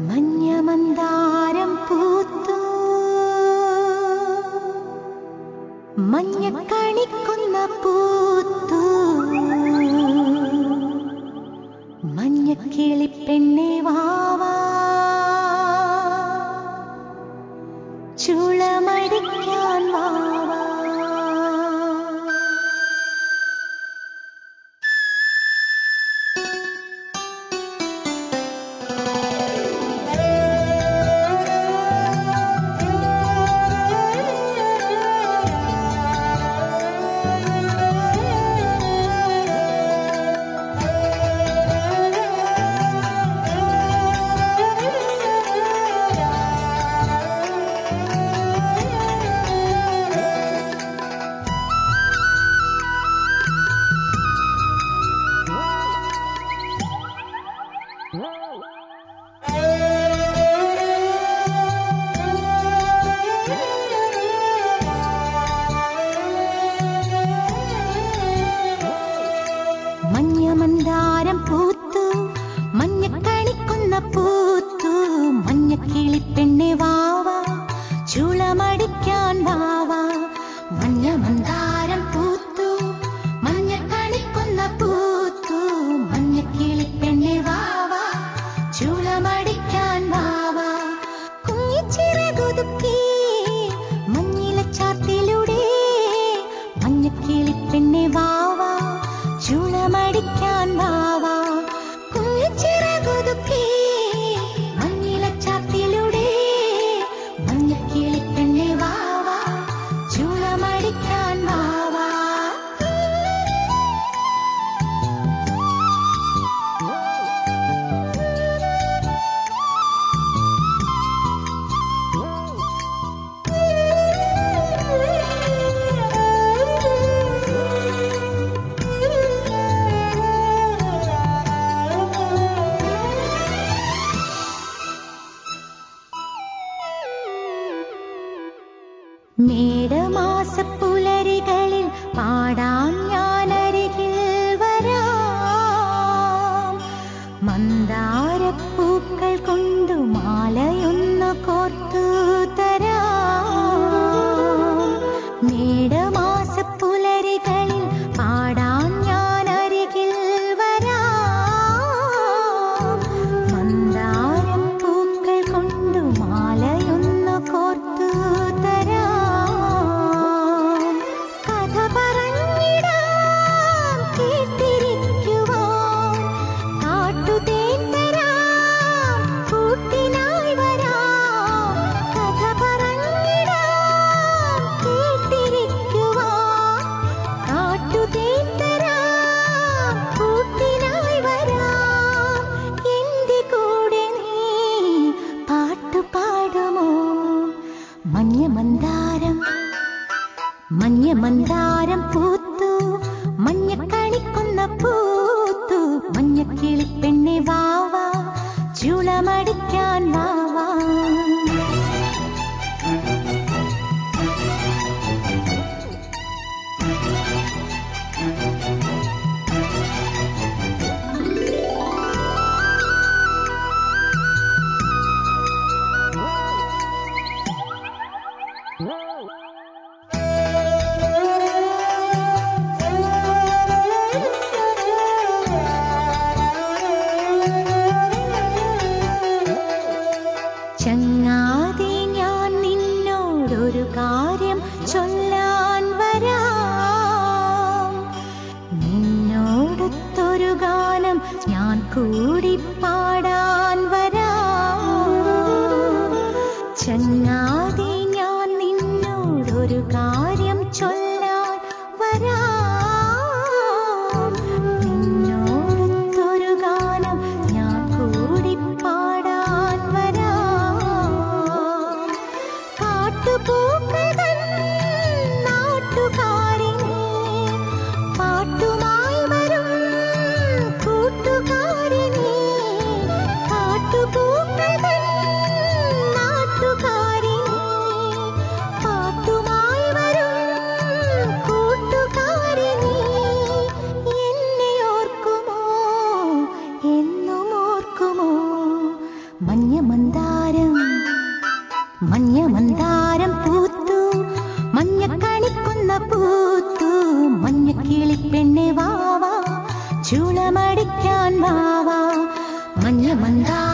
മഞ്ഞമന്ദാരം പൂത്തു മഞ്ഞക്കണിക്കുന്ന പൂത്തു മഞ്ഞക്കിളിപ്പെണ്ണേ വാവാ ചുളമടിക്കാൻ വാവാ. മഞ്ഞമന്ദാരം പൂത്തു മഞ്ഞക്കണിക്കുന്ന പൂത്തു മഞ്ഞക്കിളിപ്പെണ്ണേ വാവാ ചുളമടിക്കാൻ വാവാ. മഞ്ഞമന്ദാരം പൂത്തു മഞ്ഞക്കണിക്കുന്ന പൂത്തു മഞ്ഞക്കിളിപ്പെണ്ണേ വാവാ ചുളമടിക്കാൻ വാവാ. കുഞ്ഞിച്ചിറകുതുക്കി മഞ്ഞിലച്ചാർത്തിലൂടെ മഞ്ഞക്കിളിപ്പെണ്ണേ വാവാ ചുളമടിക്കാൻ വാവാ. കുഞ്ഞിച്ചിറകുതുക്കി മഞ്ഞിലച്ചാർത്തിലൂടെ മഞ്ഞക്കിളിപ്പെണ്ണേ വാവാ ചുളമടിക്കാൻ വാവാ. മേടമാസപ്പുലരികളിൽ പാടാൻ ഞാനരികിൽ വരാം. മന്ദാരപ്പൂക്കൾ കൊണ്ടു മാലയൊന്നു കോർത്തു തരാം. മേടമാസപ്പുലരികളിൽ പാടാൻ ഞാനരികിൽ വരാം. മന്ദാരപ്പൂക്കൾ കൊണ്ടു മാലയൊന്നു കോർത്തു തരാം. മഞ്ഞമന്ദാരം പൂത്തു മഞ്ഞക്കണിക്കുന്ന പൂത്തു മഞ്ഞക്കിളിപ്പെണ്ണേ വാവാ ചുളമടിക്കാൻ വാവാ. ചങ്ങാതി ഞാൻ നിന്നോടൊരു കാര്യം ചൊല്ലാൻ വരാം. നിന്നോടൊത്തൊരു ഗാനം ഞാൻ കൂടി പാടാൻ വരാം. ചങ്ങാതി ഞാൻ നിന്നോടൊരു കാര്യം ചൊല്ലാൻ വരാം. നിന്നോടൊത്തൊരു ഗാനം ഞാൻ കൂടി പാടാൻ വരാം. കാട്ടുപൂക്കൾ നാട്ടുകാരിനെ പാട്ടുമായി വരും കൂട്ടുകാരിനെ. കാട്ടുപൂക്കൾ നാട്ടുകാരിനെ പാട്ടുമായി വരും കൂട്ടുകാരിനെ. എന്നെ ഓർക്കുമോ എന്നും ഓർക്കുമോ മഞ്ഞ മഞ്ഞ മന്ദാരം പൂത്തു മഞ്ഞ കണിക്കുന്ന പൂത്തു മഞ്ഞ കിളിപ്പെണ്ണെ വാവാ ചൂളമടിക്കാൻ വാവാ മഞ്ഞ മന്ദാരം